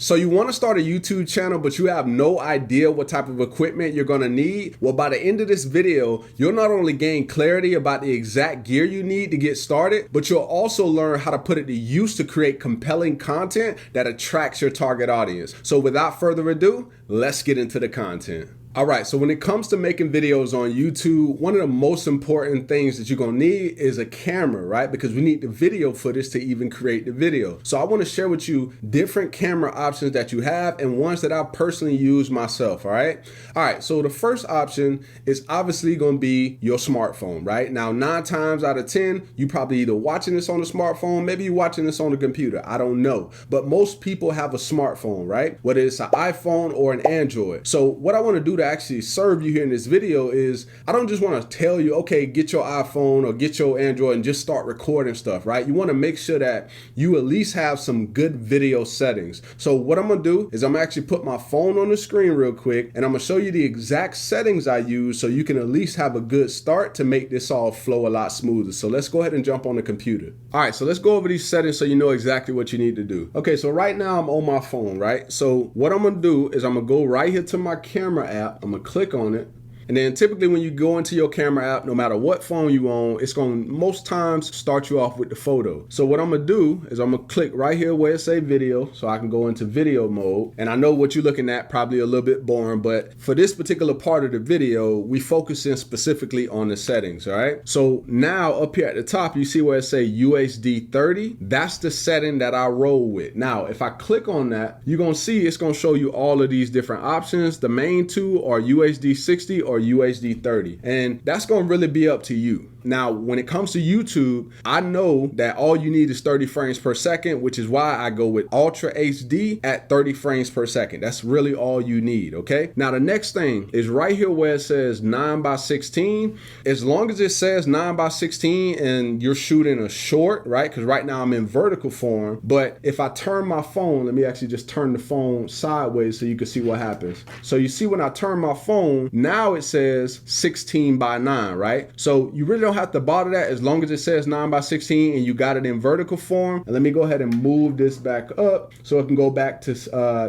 So you want to start a YouTube channel, but you have no idea what type of equipment you're going to need? Well, by the end of this video, you'll not only gain clarity about the exact gear you need to get started, but you'll also learn how to put it to use to create compelling content that attracts your target audience. So without further ado, let's get into the content. All right, so when it comes to making videos on YouTube, one of the most important things that you're gonna need is a camera, right? Because we need the video footage to even create the video. So I wanna share with you different camera options that you have and ones that I personally use myself, all right? All right, so the first option is obviously gonna be your smartphone, right? Now, 9 times out of 10, you probably either watching this on a smartphone, maybe you're watching this on a computer, I don't know. But most people have a smartphone, right? Whether it's an iPhone or an Android. So what I wanna do to actually serve you here in this video is I don't just want to tell you, okay, get your iPhone or get your Android and just start recording stuff, right? You want to make sure that you at least have some good video settings. So what I'm going to do is I'm actually put my phone on the screen real quick and I'm going to show you the exact settings I use so you can at least have a good start to make this all flow a lot smoother. So let's go ahead and jump on the computer. All right, so let's go over these settings so you know exactly what you need to do. Okay, so right now I'm on my phone, right? So what I'm going to do is I'm going to go right here to my camera app. I'm gonna click on it. And then typically when you go into your camera app, no matter what phone you own, it's going to most times start you off with the photo. So what I'm going to do is I'm going to click right here where it say video so I can go into video mode. And I know what you're looking at probably a little bit boring, but for this particular part of the video, we focus in specifically on the settings, all right? So now up here at the top, you see where it say UHD 30. That's the setting that I roll with. Now, if I click on that, you're going to see it's going to show you all of these different options. The main two are UHD 60 or UHD 30, and that's going to really be up to you. Now, when it comes to YouTube, I know that all you need is 30 frames per second, which is why I go with Ultra HD at 30 frames per second. That's really all you need, okay? Now, the next thing is right here where it says 9:16. As long as it says 9:16 and you're shooting a short, right? Because right now I'm in vertical form, but if I turn my phone, let me actually just turn the phone sideways so you can see what happens. So you see when I turn my phone, now it says 16:9, right? So you really don't have to bother that as long as it says 9:16 and you got it in vertical form. And let me go ahead and move this back up so it can go back to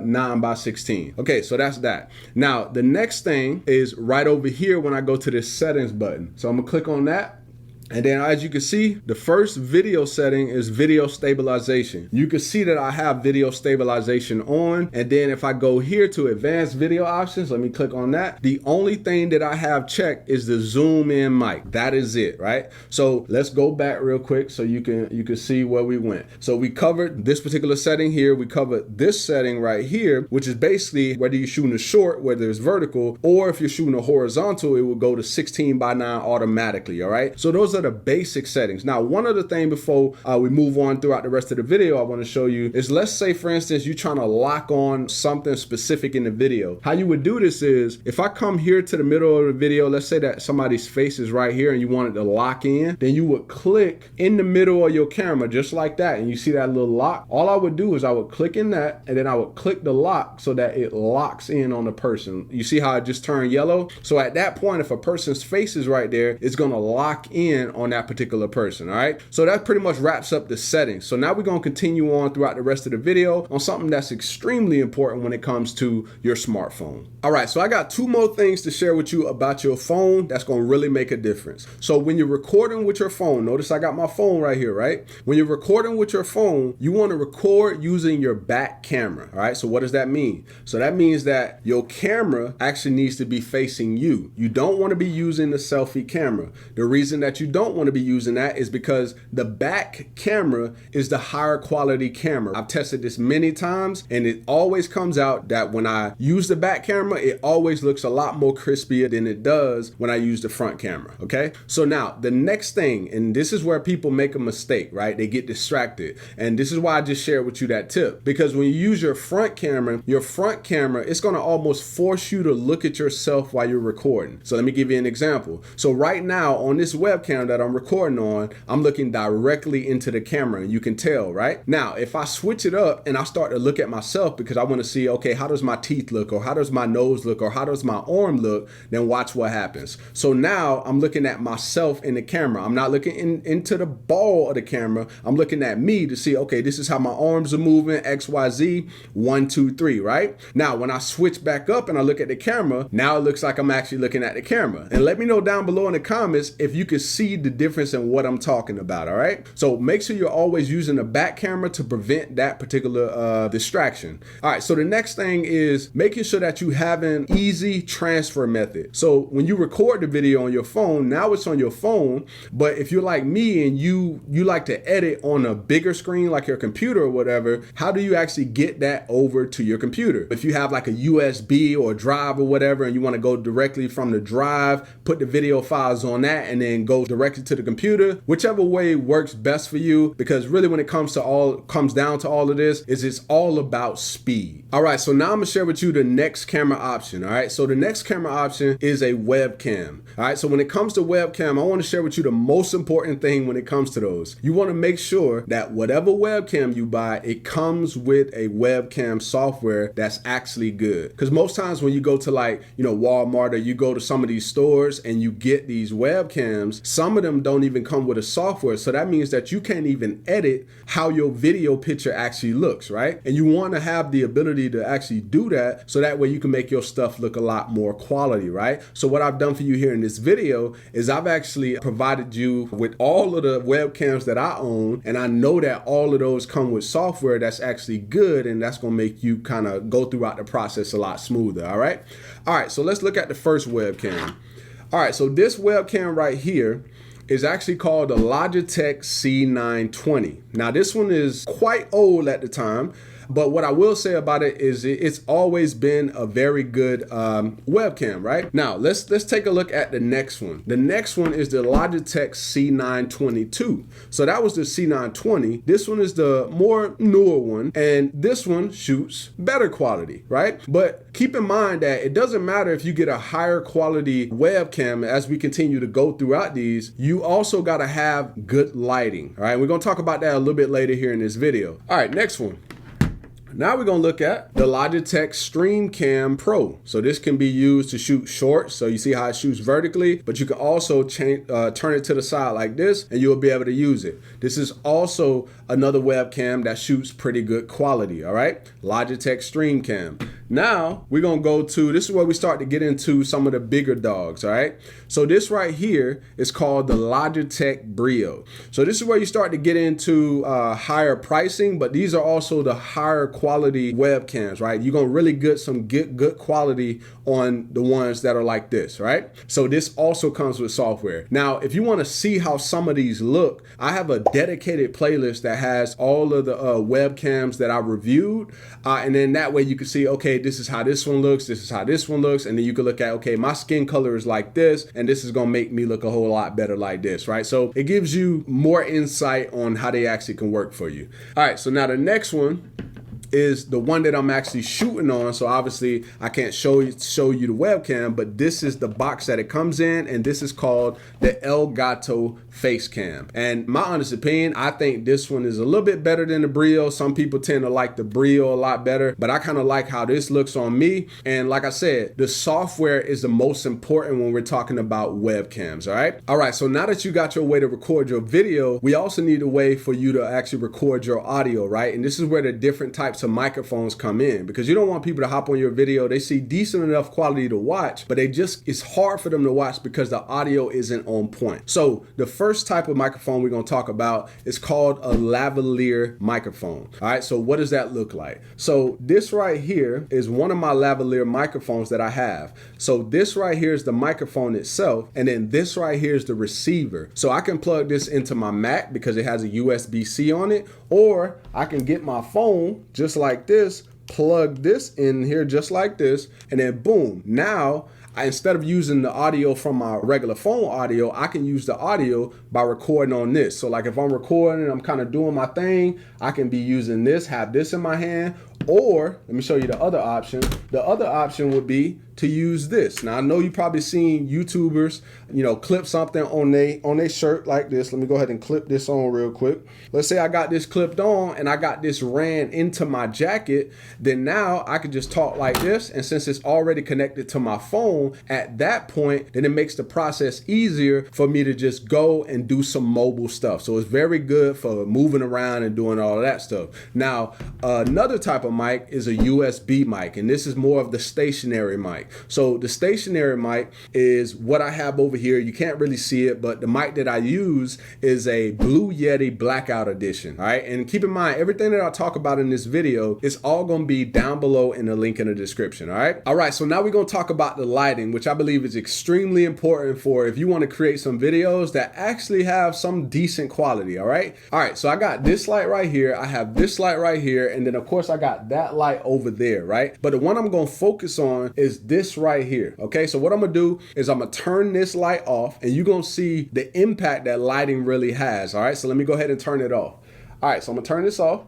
9:16. Okay, so that's that. Now, the next thing is right over here when I go to this settings button. So I'm gonna click on that. And then as you can see, the first video setting is video stabilization. You can see that I have video stabilization on. And then if I go here to advanced video options, let me click on that. The only thing that I have checked is the zoom in mic. That is it, right? So let's go back real quick so you can see where we went. So we covered this particular setting here. We covered this setting right here, which is basically whether you're shooting a short, whether it's vertical, or if you're shooting a horizontal, it will go to 16:9 automatically, all right? So those are the basic settings. Now, one other thing before we move on throughout the rest of the video I want to show you is, let's say for instance you're trying to lock on something specific in the video. How you would do this is, if I come here to the middle of the video, let's say that somebody's face is right here and you want it to lock in, then you would click in the middle of your camera just like that, and you see that little lock. All I would do is I would click in that, and then I would click the lock so that it locks in on the person. You see how it just turned yellow? So at that point, if a person's face is right there, it's going to lock in on that particular person, all right? So that pretty much wraps up the settings. So now we're going to continue on throughout the rest of the video on something that's extremely important when it comes to your smartphone. All right, so I got 2 more things to share with you about your phone that's going to really make a difference. So when you're recording with your phone, notice I got my phone right here, right? When you're recording with your phone, you want to record using your back camera, all right? So what does that mean? So that means that your camera actually needs to be facing you. You don't want to be using the selfie camera. The reason that you don't want to be using that is because the back camera is the higher quality camera. I've tested this many times and it always comes out that when I use the back camera, it always looks a lot more crispier than it does when I use the front camera, okay? So now the next thing, and this is where people make a mistake, right? They get distracted. And this is why I just shared with you that tip, because when you use your front camera, it's gonna almost force you to look at yourself while you're recording. So let me give you an example. So right now on this webcam webcam that I'm recording on, I'm looking directly into the camera, and you can tell, right? Now, if I switch it up and I start to look at myself because I want to see, okay, how does my teeth look, or how does my nose look, or how does my arm look, then watch what happens. So now I'm looking at myself in the camera. I'm not looking into the ball of the camera. I'm looking at me to see, okay, this is how my arms are moving, X, Y, Z, 1, 2, 3, right? Now, when I switch back up and I look at the camera, now it looks like I'm actually looking at the camera. And let me know down below in the comments if you can see the difference in what I'm talking about, all right? So make sure you're always using the back camera to prevent that particular distraction. All right, so the next thing is making sure that you have an easy transfer method. So when you record the video on your phone, now it's on your phone, but if you're like me and you like to edit on a bigger screen like your computer or whatever, how do you actually get that over to your computer? If you have like a USB or a drive or whatever, and you want to go directly from the drive, put the video files on that, and then go directly to the computer, whichever way works best for you, because really when it comes down to all of this, is it's all about speed. All right, so now I'm gonna share with you the next camera option. All right, so the next camera option is a webcam. All right, so when it comes to webcam, I want to share with you the most important thing when it comes to those. You want to make sure that whatever webcam you buy, it comes with a webcam software that's actually good. Because most times when you go to like, Walmart, or you go to some of these stores and you get these webcams, some of them don't even come with a software. So that means that you can't even edit how your video picture actually looks, right? And you want to have the ability to actually do that, so that way you can make your stuff look a lot more quality, right? So what I've done for you here in this video is I've actually provided you with all of the webcams that I own, and I know that all of those come with software that's actually good, and that's gonna make you kind of go throughout the process a lot smoother. All right, so let's look at the first webcam. All right, so this webcam right here is actually called the Logitech C920. Now this one is quite old at the time, but what I will say about it is it's always been a very good webcam, right? Now let's take a look at the next one. The next one is the Logitech C922. So that was the C920. This one is the more newer one, and this one shoots better quality, right? But keep in mind that it doesn't matter if you get a higher quality webcam. As we continue to go throughout these, you also got to have good lighting. All right, we're gonna talk about that a little bit later here in this video. All right, next one. Now we're gonna look at the Logitech Stream Cam Pro. So this can be used to shoot shorts. So you see how it shoots vertically, but you can also turn it to the side like this, and you'll be able to use it. This is also another webcam that shoots pretty good quality, all right? Logitech Stream Cam. Now we're gonna go to, this is where we start to get into some of the bigger dogs, all right? So this right here is called the Logitech Brio. So this is where you start to get into higher pricing, but these are also the higher quality webcams, right? You're gonna really get some good quality on the ones that are like this, right? So this also comes with software. Now, if you wanna see how some of these look, I have a dedicated playlist that has all of the webcams that I reviewed, and then that way you can see, okay, this is how this one looks, this is how this one looks, and then you can look at, okay, my skin color is like this, and this is gonna make me look a whole lot better like this, right? So it gives you more insight on how they actually can work for you. All right, so now the next one is the one that I'm actually shooting on. So obviously I can't show you the webcam, but this is the box that it comes in, and this is called the Elgato Face Cam. And my honest opinion, I think this one is a little bit better than the Brio. Some people tend to like the Brio a lot better, but I kind of like how this looks on me. And like I said, the software is the most important when we're talking about webcams, all right? All right, so now that you got your way to record your video, we also need a way for you to actually record your audio, right? And this is where the different types of microphones come in, because you don't want people to hop on your video, they see decent enough quality to watch, but it's hard for them to watch because the audio isn't on point. So the first type of microphone we're going to talk about is called a lavalier microphone. All right, so what does that look like? So this right here is one of my lavalier microphones that I have. So this right here is the microphone itself, and then this right here is the receiver. So I can plug this into my Mac because it has a USB-C on it, or I can get my phone just like this, plug this in here just like this, and then boom, now instead of using the audio from my regular phone audio, I can use the audio by recording on this. So like if I'm recording and I'm kind of doing my thing, I can be using this, have this in my hand, Or let me show you the other option. The other option would be to use this. Now I know you probably seen YouTubers, clip something on their shirt like this. Let me go ahead and clip this on real quick. Let's say I got this clipped on and I got this ran into my jacket. Then now I could just talk like this, and since it's already connected to my phone at that point, then it makes the process easier for me to just go and do some mobile stuff. So it's very good for moving around and doing all of that stuff. Now another type of mic is a USB mic, and this is more of the stationary mic. So the stationary mic is what I have over here. You can't really see it, but the mic that I use is a Blue Yeti Blackout Edition. All right, and keep in mind, everything that I talk about in this video is all going to be down below in the link in the description. All right, so now we're going to talk about the lighting, which I believe is extremely important for if you want to create some videos that actually have some decent quality. All right, so I got this light right here, I have this light right here, and then of course I got that light over there, right? But the one I'm going to focus on is this right here. Okay, so what I'm gonna do is I'm gonna turn this light off, and you're gonna see the impact that lighting really has. All right, so let me go ahead and turn it off. All right, so I'm gonna turn this off.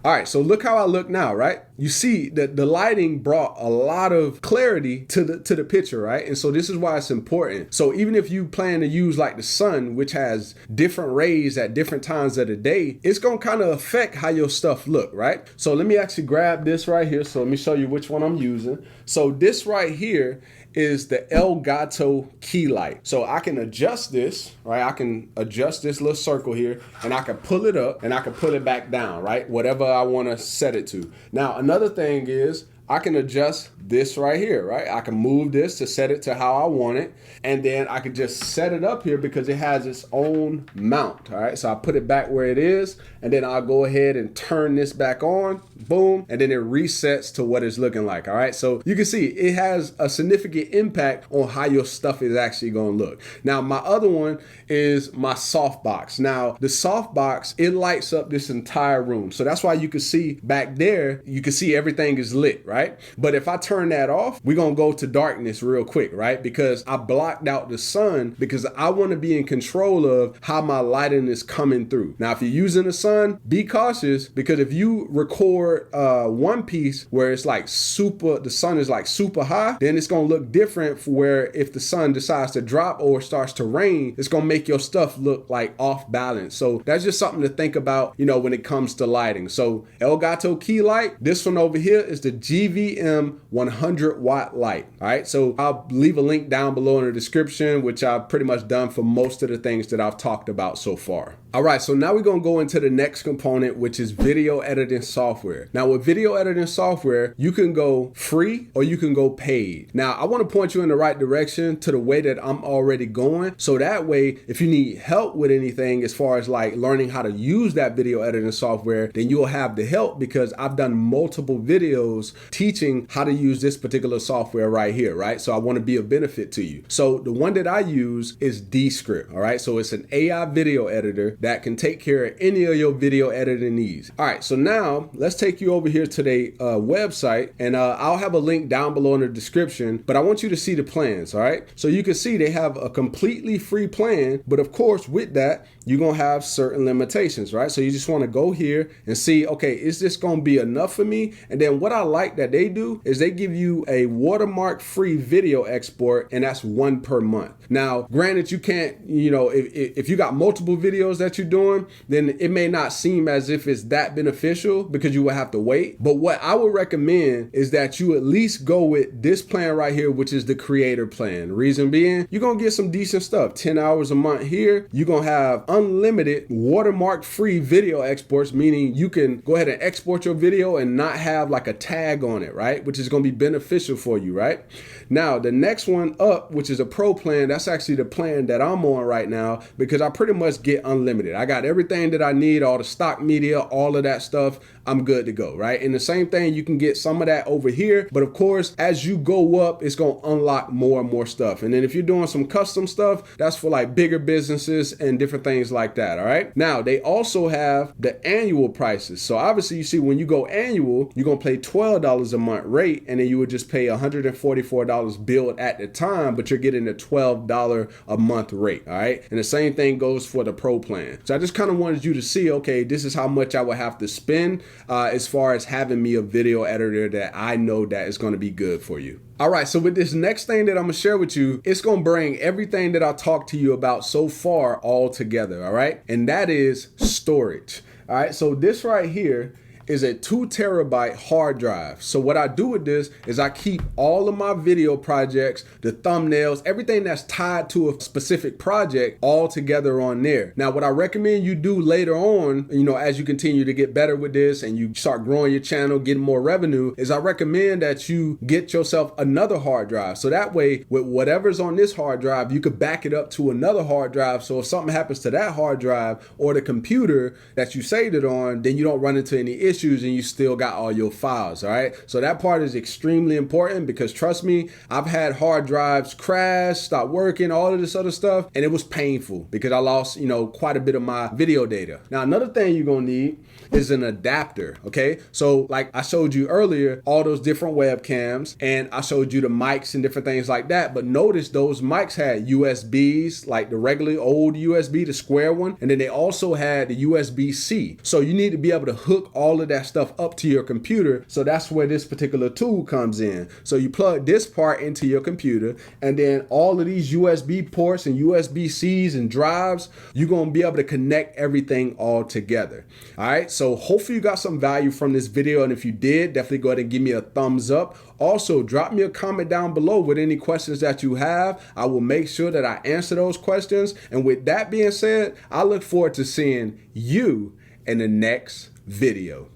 All right, so look how I look now, right? You see that the lighting brought a lot of clarity to the picture, right? And so this is why it's important. So even if you plan to use like the sun, which has different rays at different times of the day, it's gonna kind of affect how your stuff look, right? So let me actually grab this right here. So let me show you which one I'm using. So this right here is the Elgato key light. So I can adjust this, right? I can adjust this little circle here, and I can pull it up and I can pull it back down, right? Whatever I want to set it to. Now, another thing is I can adjust this right here, right? I can move this to set it to how I want it. And then I can just set it up here because it has its own mount, all right? So I put it back where it is, and then I'll go ahead and turn this back on, boom, and then it resets to what it's looking like, all right? So you can see it has a significant impact on how your stuff is actually gonna look. Now, my other one is my softbox. Now, the softbox, it lights up this entire room. So that's why you can see back there, you can see everything is lit, right? But if I turn that off, we're gonna go to darkness real quick, right? Because I blocked out the sun because I wanna be in control of how my lighting is coming through. Now, if you're using the sun, be cautious, because if you record one piece where it's like the sun is like super high, then it's gonna look different for where if the sun decides to drop or starts to rain, it's gonna make your stuff look like off balance. So that's just something to think about, when it comes to lighting. So Elgato key light, this one over here is the GVM 100 watt light. All right, so I'll leave a link down below in the description, which I've pretty much done for most of the things that I've talked about so far. All right, so now we're gonna go into the next component, which is video editing software. Now with video editing software, you can go free or you can go paid. Now I wanna point you in the right direction to the way that I'm already going. So that way, if you need help with anything as far as like learning how to use that video editing software, then you'll have the help, because I've done multiple videos teaching how to use this particular software right here, right? So I wanna be a benefit to you. So the one that I use is Descript, all right? So it's an AI video editor that can take care of any of your video editing needs. All right, so now let's take you over here to the website, and I'll have a link down below in the description, but I want you to see the plans, all right? So you can see they have a completely free plan, but of course with that, you're gonna have certain limitations, right? So you just wanna go here and see, okay, is this gonna be enough for me? And then what I like that they do is they give you a watermark free video export, and that's one per month. Now, granted, you can't, if you got multiple videos that you're doing, then it may not seem as if it's that beneficial because you will have to wait. But what I would recommend is that you at least go with this plan right here, which is the creator plan. Reason being, you're gonna get some decent stuff. 10 hours a month here. You're gonna have unlimited watermark free video exports, meaning you can go ahead and export your video and not have like a tag on it, right? Which is gonna be beneficial for you, right? Now, the next one up, which is a pro plan, that's actually the plan that I'm on right now, because I pretty much get unlimited. I got everything that I need, all the stock media, all of that stuff. I'm good to go, right? And the same thing, you can get some of that over here, but of course, as you go up, it's gonna unlock more and more stuff. And then if you're doing some custom stuff, that's for like bigger businesses and different things like that, all right? Now, they also have the annual prices. So obviously, you see, when you go annual, you're gonna pay $12 a month rate, and then you would just pay $144 billed at the time, but you're getting a $12 a month rate, all right? And the same thing goes for the pro plan. So I just kind of wanted you to see, okay, this is how much I would have to spend as far as having me a video editor that I know that is going to be good for you. All right, so with this next thing that I'm gonna share with you, it's gonna bring everything that I talked to you about so far all together, all right? And that is storage. All right, so this right here is a 2 terabyte hard drive. So what I do with this is I keep all of my video projects, the thumbnails, everything that's tied to a specific project all together on there. Now, what I recommend you do later on, as you continue to get better with this and you start growing your channel, getting more revenue, is I recommend that you get yourself another hard drive. So that way, with whatever's on this hard drive, you could back it up to another hard drive. So if something happens to that hard drive or the computer that you saved it on, then you don't run into any issues and you still got all your files. All right, so that part is extremely important, because trust me, I've had hard drives crash, stop working, all of this other stuff, and it was painful because I lost quite a bit of my video data. Now, another thing you're gonna need is an adapter. Okay, so like I showed you earlier, all those different webcams, and I showed you the mics and different things like that, but notice those mics had USBs, like the regular old USB, the square one, and then they also had the USB-C. So you need to be able to hook all of that stuff up to your computer. So that's where this particular tool comes in. So you plug this part into your computer, and then all of these USB ports and USB-Cs and drives, you're going to be able to connect everything all together. All right, so hopefully you got some value from this video, and if you did, definitely go ahead and give me a thumbs up. Also, drop me a comment down below with any questions that you have. I will make sure that I answer those questions. And with that being said, I look forward to seeing you in the next video.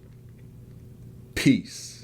Peace.